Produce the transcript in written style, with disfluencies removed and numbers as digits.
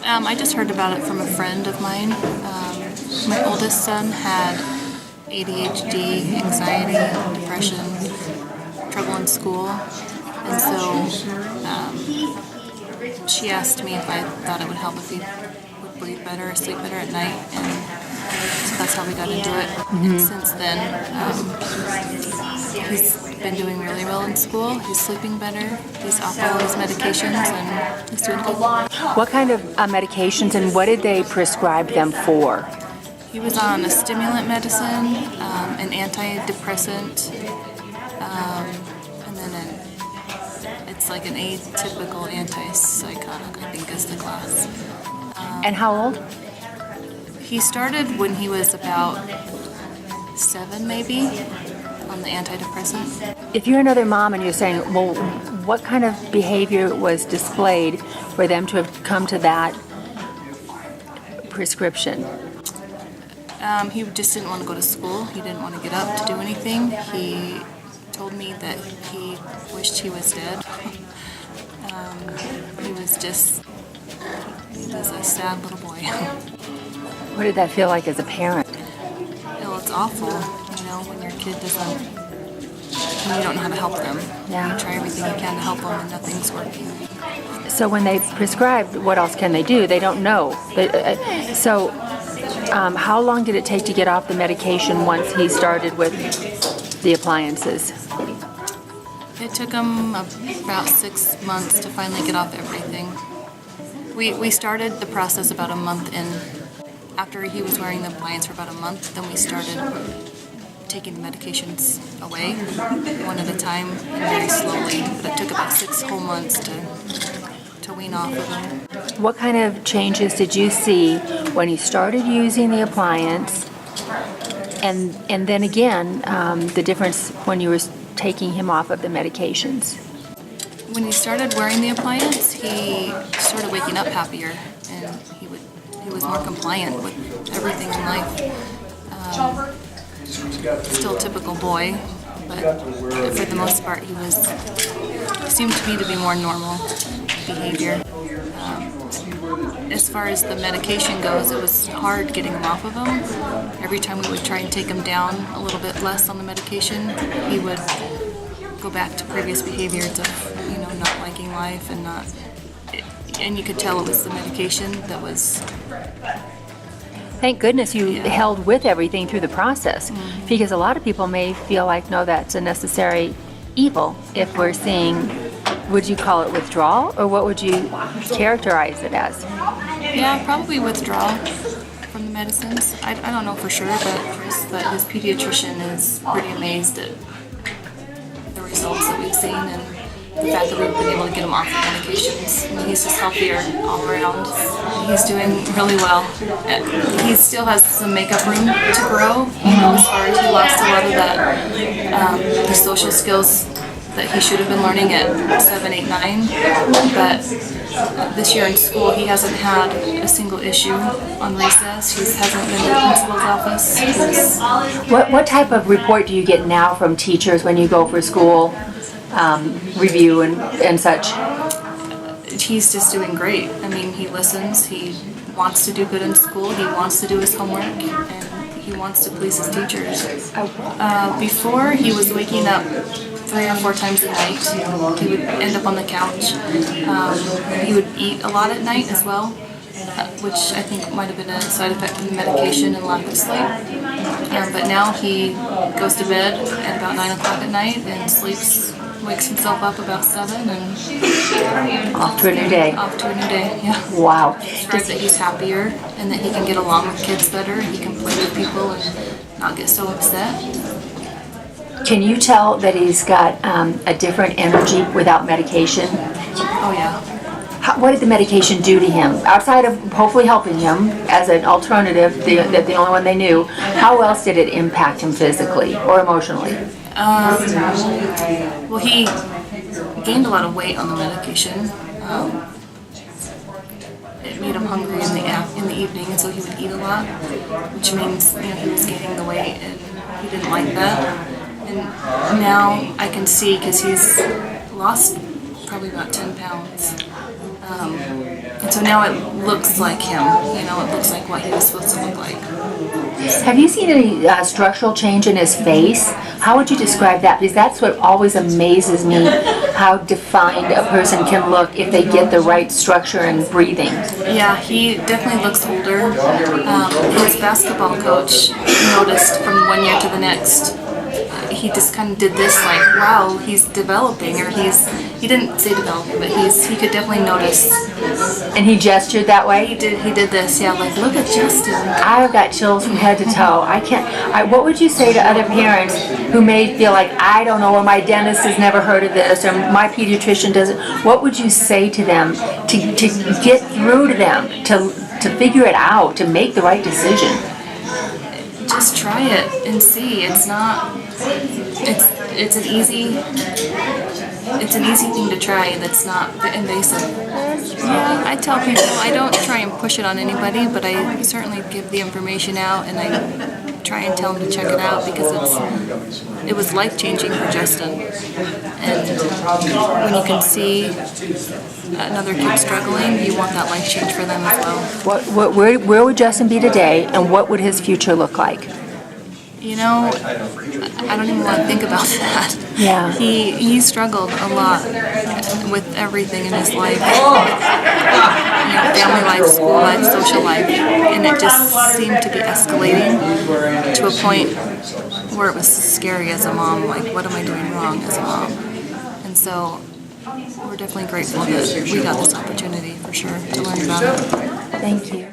I just heard about it from a friend of mine. My oldest son had ADHD, anxiety, depression, trouble in school, and so she asked me if I thought it would help if he would breathe better or sleep better at night, and so that's how we got into it. And since then, he's been doing really well in school. He's sleeping better. He's off all his medications, and he's doing good. What kind of medications and what did they prescribe them for? He was on a stimulant medicine, an antidepressant, and then it's like an atypical antipsychotic, I think is the class. And how old? He started when he was about 7, maybe, on the antidepressant. If you're another mom and you're saying, well, what kind of behavior was displayed for them to have come to that prescription? He just didn't want to go to school. He didn't want to get up to do anything. He told me that he wished he was dead. He was a sad little boy. What did that feel like as a parent? Well, it's awful, when your kid doesn't, when you don't know how to help them. Yeah. You try everything you can to help them and nothing's working. So when they prescribed, what else can they do? They don't know. How long did it take to get off the medication once he started with the appliances? It took him about 6 months to finally get off everything. We started the process about a month in. After he was wearing the appliance for about a month, then we started taking the medications away, one at a time, and very slowly. But it took about 6 whole months to wean off of him. What kind of changes did you see when he started using the appliance, and then again, the difference when you were taking him off of the medications? When he started wearing the appliance, he started waking up happier, and he was more compliant with everything in life. Still a typical boy, but for the most part, he seemed to me to be more normal behavior. As far as the medication goes, it was hard getting him off of them. Every time we would try and take him down a little bit less on the medication, he would go back to previous behaviors of, not liking life and you could tell it was the medication that was. Thank goodness you held with everything through the process, because a lot of people may feel like, no, that's a necessary evil if we're seeing, would you call it withdrawal, or what would you characterize it as? Yeah, probably withdrawal from the medicines. I don't know for sure, but his pediatrician is pretty amazed at the results that we've seen and the fact that we've been able to get him off the medications. I mean, he's just healthier all around. He's doing really well. He still has some makeup room to grow, as far as he lost a lot of the social skills that he should have been learning at 7, 8, 9. But this year in school, he hasn't had a single issue on recess. He hasn't been to the principal's office. What type of report do you get now from teachers when you go for school review and such? He's just doing great. I mean, he listens. He wants to do good in school. He wants to do his homework, and he wants to please his teachers. Before, he was waking up 3 or 4 times a night. He would end up on the couch. He would eat a lot at night as well, which I think might have been a side effect of the medication and lack of sleep. But now he goes to bed at about 9 o'clock at night and wakes himself up about 7 and off to a new day. Off to a new day, yeah. Wow. Just that he's happier and that he can get along with kids better. He can play with people and not get so upset. Can you tell that he's got a different energy without medication? Oh, yeah. What did the medication do to him? Outside of hopefully helping him as an alternative, the only one they knew, how else did it impact him physically or emotionally? Well, he gained a lot of weight on the medication. It made him hungry in the evening, and so he would eat a lot, which means he was gaining the weight, and he didn't like that. And now I can see, because he's lost probably about 10 pounds. And so now it looks like him, you know, it looks like what he was supposed to look like. Have you seen any structural change in his face? How would you describe that? Because that's what always amazes me, how defined a person can look if they get the right structure and breathing. Yeah, he definitely looks older. His basketball coach noticed from one year to the next, he just kind of did this like, wow, he's developing, or he didn't say developing, but he could definitely notice. And he gestured that way? He did this, yeah, like, look at Justin. I've got chills from head to toe. What would you say to other parents who may feel like, I don't know, or my dentist has never heard of this, or my pediatrician doesn't? What would you say to them to get through to them, to figure it out, to make the right decision? Just try it and see. It's not. It's an easy thing to try that's not invasive. Yeah, I tell people, I don't try and push it on anybody, but I certainly give the information out, and I try and tell them to check it out, because it was life-changing for Justin. And when you can see another kid struggling, you want that life change for them as well. Where would Justin be today, and what would his future look like? You know, I don't even want to think about that. Yeah. He struggled a lot with everything in his life. You know, family life, school life, social life, and it just seemed to be escalating to a point where it was scary as a mom. Like, what am I doing wrong as a mom? And so we're definitely grateful that we got this opportunity, for sure, to learn about it. Thank you.